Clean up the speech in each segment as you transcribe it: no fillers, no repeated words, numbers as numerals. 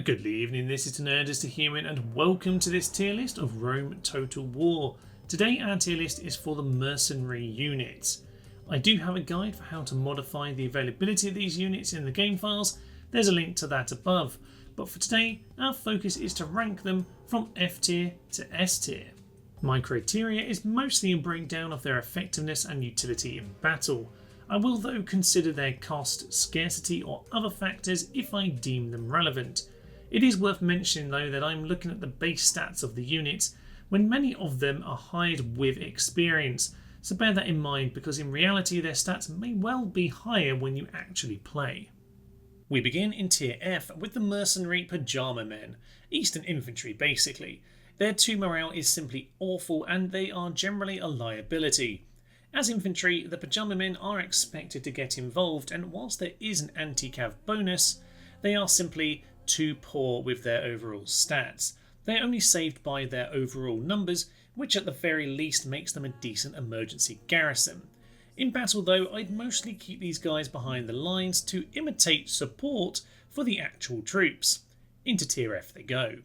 Good evening, this is Nerd is the Human and welcome to this tier list of Rome Total War. Today our tier list is for the Mercenary units. I do have a guide for how to modify the availability of these units in the game files, there's a link to that above, but for today our focus is to rank them from F tier to S tier. My criteria is mostly a breakdown of their effectiveness and utility in battle. I will though consider their cost, scarcity or other factors if I deem them relevant. It is worth mentioning though that I'm looking at the base stats of the units when many of them are hired with experience, so bear that in mind because in reality their stats may well be higher when you actually play. We begin in tier F with the Mercenary Pajama Men, Eastern Infantry basically. Their 2 morale is simply awful and they are generally a liability. As infantry, the Pajama Men are expected to get involved and whilst there is an anti-cav bonus, they are simply too poor with their overall stats. They are only saved by their overall numbers, which at the very least makes them a decent emergency garrison. In battle though, I'd mostly keep these guys behind the lines to imitate support for the actual troops. Into tier F they go.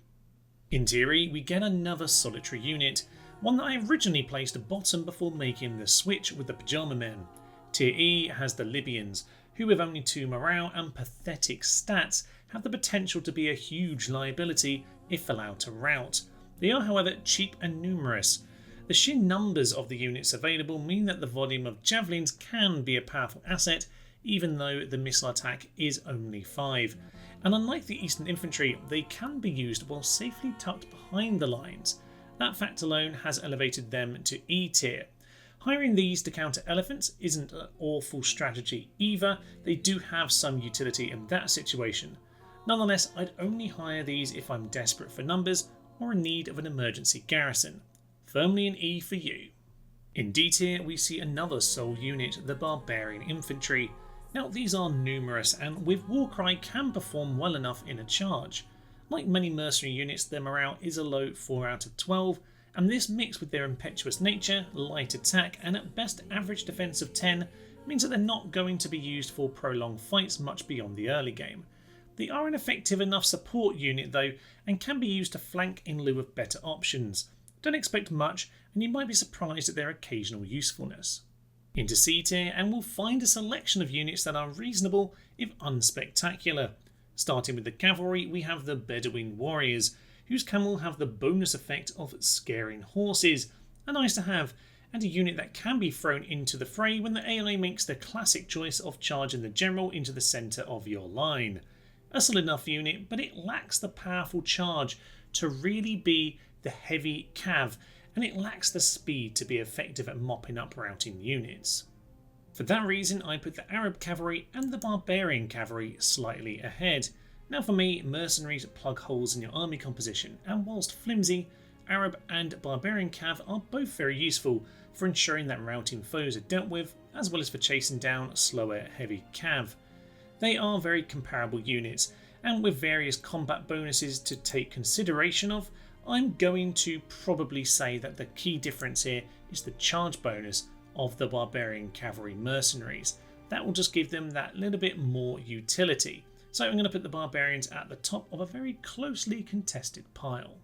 In tier E we get another solitary unit, one that I originally placed bottom before making the switch with the Pajama Men. Tier E has the Libyans, who with only 2 morale and pathetic stats have the potential to be a huge liability if allowed to rout. They are however cheap and numerous. The sheer numbers of the units available mean that the volume of javelins can be a powerful asset even though the missile attack is only 5. And unlike the Eastern Infantry, they can be used while safely tucked behind the lines. That fact alone has elevated them to E tier. Hiring these to counter elephants isn't an awful strategy either, they do have some utility in that situation. Nonetheless, I'd only hire these if I'm desperate for numbers or in need of an emergency garrison. Firmly an E for you. In D tier we see another sole unit, the Barbarian Infantry. Now these are numerous and with Warcry can perform well enough in a charge. Like many mercenary units, their morale is a low 4 out of 12, and this mixed with their impetuous nature, light attack and at best average defense of 10 means that they're not going to be used for prolonged fights much beyond the early game. They are an effective enough support unit though and can be used to flank in lieu of better options. Don't expect much and you might be surprised at their occasional usefulness. Into C tier and we'll find a selection of units that are reasonable if unspectacular. Starting with the cavalry we have the Bedouin Warriors, whose camel have the bonus effect of scaring horses, a nice to have, and a unit that can be thrown into the fray when the AI makes the classic choice of charging the general into the centre of your line. A solid enough unit, but it lacks the powerful charge to really be the heavy cav, and it lacks the speed to be effective at mopping up routing units. For that reason I put the Arab Cavalry and the Barbarian Cavalry slightly ahead. Now for me, mercenaries plug holes in your army composition, and whilst flimsy, Arab and Barbarian Cav are both very useful for ensuring that routing foes are dealt with, as well as for chasing down slower heavy cav. They are very comparable units, and with various combat bonuses to take consideration of, I'm going to probably say that the key difference here is the charge bonus of the Barbarian Cavalry mercenaries. That will just give them that little bit more utility. So I'm going to put the Barbarians at the top of a very closely contested pile.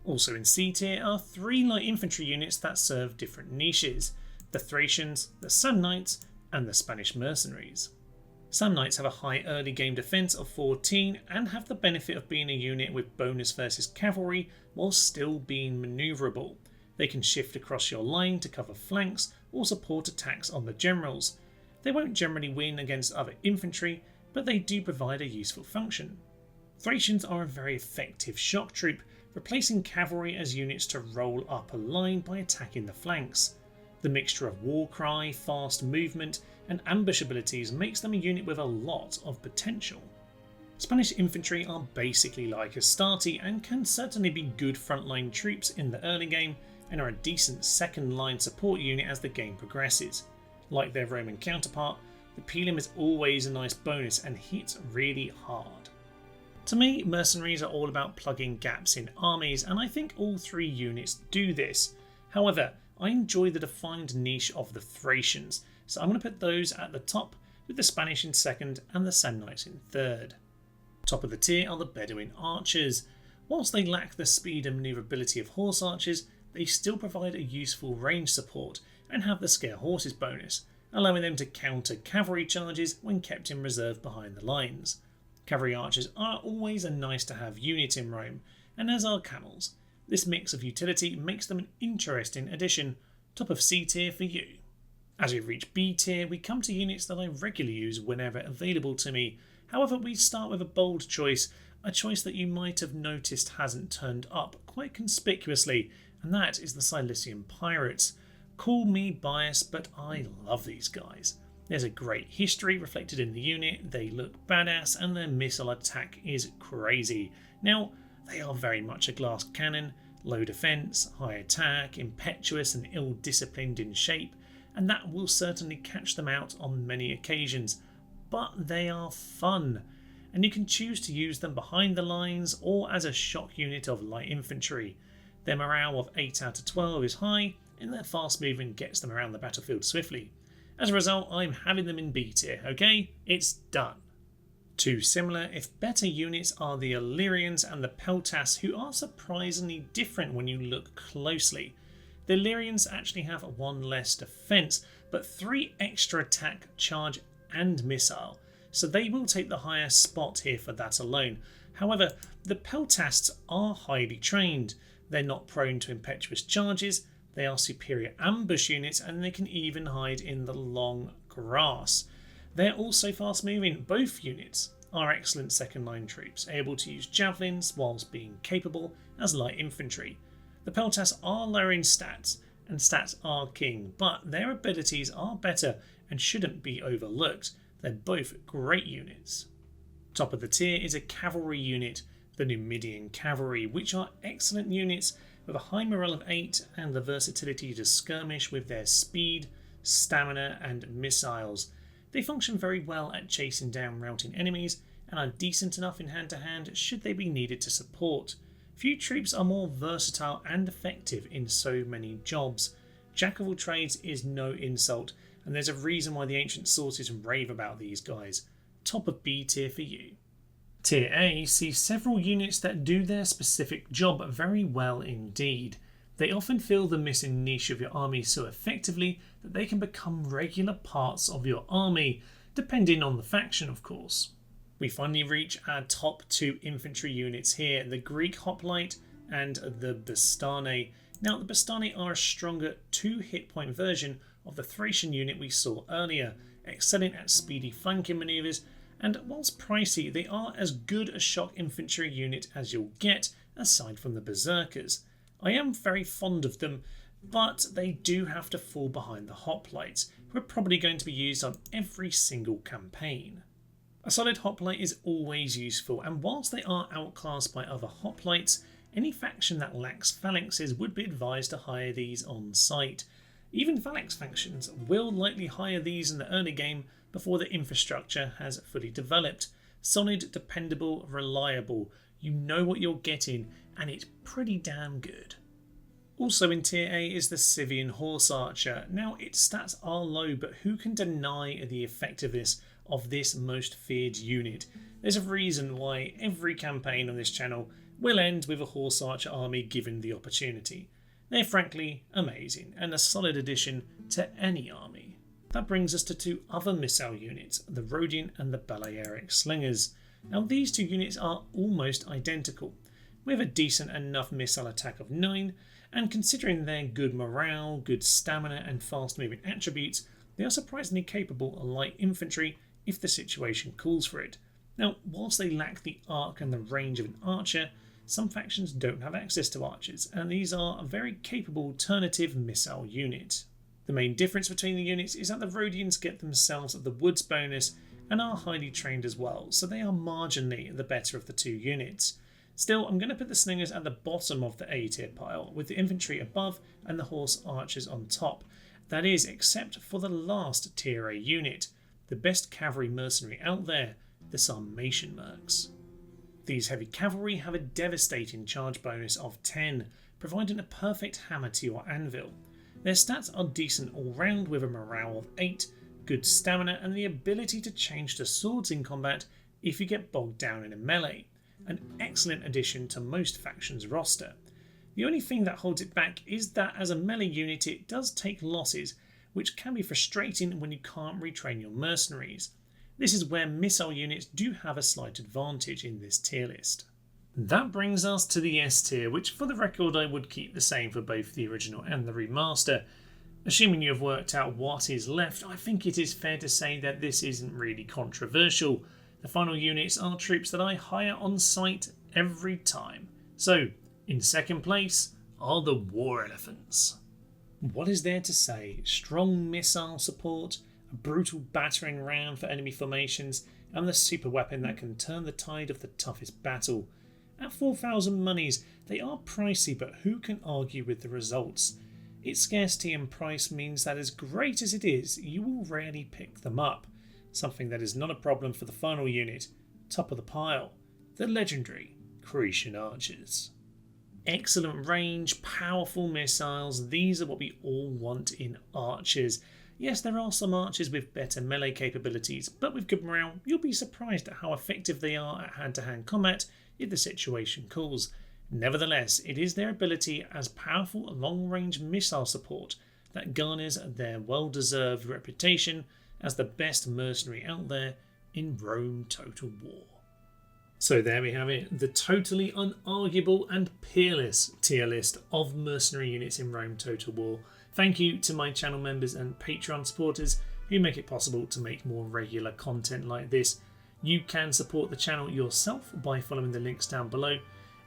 Also in C tier are 3 light infantry units that serve different niches: the Thracians, the Sun Knights and the Spanish mercenaries. Sun Knights have a high early game defense of 14 and have the benefit of being a unit with bonus versus cavalry while still being manoeuvrable. They can shift across your line to cover flanks or support attacks on the generals. They won't generally win against other infantry, but they do provide a useful function. Thracians are a very effective shock troop, replacing cavalry as units to roll up a line by attacking the flanks. The mixture of Warcry, fast movement and ambush abilities makes them a unit with a lot of potential. Spanish infantry are basically like Astarte and can certainly be good frontline troops in the early game and are a decent second line support unit as the game progresses. Like their Roman counterpart, the Pilum is always a nice bonus and hits really hard. To me, mercenaries are all about plugging gaps in armies and I think all 3 units do this. However, I enjoy the defined niche of the Thracians, so I'm going to put those at the top with the Spanish in second and the Samnites in third. Top of the tier are the Bedouin archers. Whilst they lack the speed and manoeuvrability of horse archers, they still provide a useful range support and have the scare horses bonus, allowing them to counter cavalry charges when kept in reserve behind the lines. Cavalry archers are always a nice to have unit in Rome, and as are camels. This mix of utility makes them an interesting addition. Top of C tier for you. As we reach B tier, we come to units that I regularly use whenever available to me. However, we start with a bold choice, a choice that you might have noticed hasn't turned up quite conspicuously, and that is the Cilician Pirates. Call me biased, but I love these guys. There's a great history reflected in the unit, they look badass, and their missile attack is crazy. Now, they are very much a glass cannon, low defense, high attack, impetuous and ill-disciplined in shape, and that will certainly catch them out on many occasions. But they are fun, and you can choose to use them behind the lines or as a shock unit of light infantry. Their morale of 8 out of 12 is high, and their fast movement gets them around the battlefield swiftly. As a result, I'm having them in B tier, okay? It's done. Two similar, if better units are the Illyrians and the Peltas, who are surprisingly different when you look closely. The Illyrians actually have 1 less defense, but 3 extra attack, charge and missile, so they will take the higher spot here for that alone. However, the Peltasts are highly trained. They're not prone to impetuous charges, they are superior ambush units, and they can even hide in the long grass. They're also fast moving. Both units are excellent second line troops, able to use javelins whilst being capable as light infantry. The Peltas are lower in stats, and stats are king, but their abilities are better and shouldn't be overlooked. They're both great units. Top of the tier is a cavalry unit, the Numidian Cavalry, which are excellent units with a high morale of 8 and the versatility to skirmish with their speed, stamina and missiles. They function very well at chasing down routing enemies and are decent enough in hand to hand should they be needed to support. Few troops are more versatile and effective in so many jobs. Jack of all trades is no insult, and there's a reason why the ancient sources rave about these guys. Top of B tier for you. Tier A sees several units that do their specific job very well indeed. They often fill the missing niche of your army so effectively that they can become regular parts of your army, depending on the faction of course. We finally reach our top 2 infantry units here, the Greek Hoplite and the Bastane. Now the Bastane are a stronger 2 hit point version of the Thracian unit we saw earlier, excelling at speedy flanking manoeuvres, and whilst pricey, they are as good a shock infantry unit as you'll get, aside from the Berserkers. I am very fond of them, but they do have to fall behind the Hoplites, who are probably going to be used on every single campaign. A solid Hoplite is always useful, and whilst they are outclassed by other Hoplites, any faction that lacks phalanxes would be advised to hire these on site. Even phalanx factions will likely hire these in the early game before the infrastructure has fully developed. Solid, dependable, reliable. You know what you're getting, and it's pretty damn good. Also in tier A is the Scythian Horse Archer. Now its stats are low, but who can deny the effectiveness of this most feared unit? There's a reason why every campaign on this channel will end with a Horse Archer army given the opportunity. They're frankly amazing and a solid addition to any army. That brings us to 2 other missile units, the Rhodian and the Balearic Slingers. Now these 2 units are almost identical, with a decent enough missile attack of 9, and considering their good morale, good stamina and fast moving attributes, they are surprisingly capable of light infantry if the situation calls for it. Now whilst they lack the arc and the range of an archer, some factions don't have access to archers, and these are a very capable alternative missile unit. The main difference between the units is that the Rhodians get themselves the woods bonus and are highly trained as well, so they are marginally the better of the 2 units. Still, I'm going to put the Slingers at the bottom of the A tier pile, with the infantry above and the horse archers on top. That is, except for the last tier A unit, the best cavalry mercenary out there, the Sarmatian Mercs. These heavy cavalry have a devastating charge bonus of 10, providing a perfect hammer to your anvil. Their stats are decent all round with a morale of 8, good stamina and the ability to change to swords in combat if you get bogged down in a melee, an excellent addition to most factions' roster. The only thing that holds it back is that as a melee unit it does take losses, which can be frustrating when you can't retrain your mercenaries. This is where missile units do have a slight advantage in this tier list. That brings us to the S tier, which for the record I would keep the same for both the original and the remaster. Assuming you have worked out what is left, I think it is fair to say that this isn't really controversial. The final units are troops that I hire on site every time. So, in second place are the War Elephants. What is there to say? Strong missile support, a brutal battering ram for enemy formations, and the super weapon that can turn the tide of the toughest battle. At 4,000 monies, they are pricey, but who can argue with the results? Its scarcity and price means that as great as it is, you will rarely pick them up. Something that is not a problem for the final unit, top of the pile, the legendary Cretan Archers. Excellent range, powerful missiles, these are what we all want in archers. Yes, there are some archers with better melee capabilities, but with good morale, you'll be surprised at how effective they are at hand-to-hand combat if the situation calls. Nevertheless, it is their ability as powerful long-range missile support that garners their well-deserved reputation as the best mercenary out there in Rome Total War. So there we have it, the totally unarguable and peerless tier list of mercenary units in Rome Total War. Thank you to my channel members and Patreon supporters who make it possible to make more regular content like this. You can support the channel yourself by following the links down below,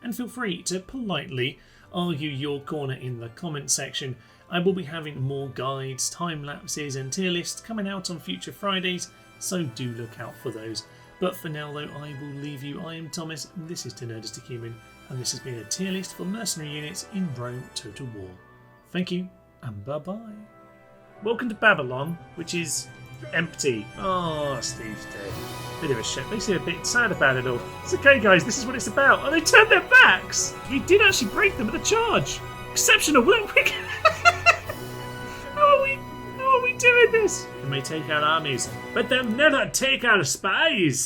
and feel free to politely argue your corner in the comment section. I will be having more guides, time lapses and tier lists coming out on future Fridays, so do look out for those. But for now though, I will leave you. I am Thomas, and this is To Nerdist to Human, and this has been a tier list for mercenary units in Rome Total War. Thank you, and bye bye. Welcome to Babylon, which is empty. Oh, Steve's dead. Bit of a shit. They seem a bit sad about it all. It's okay, guys, this is what it's about. Oh, they turned their backs! We did actually break them with a charge. Exceptional. How are we doing this? They may take out armies, but they'll never take our spies.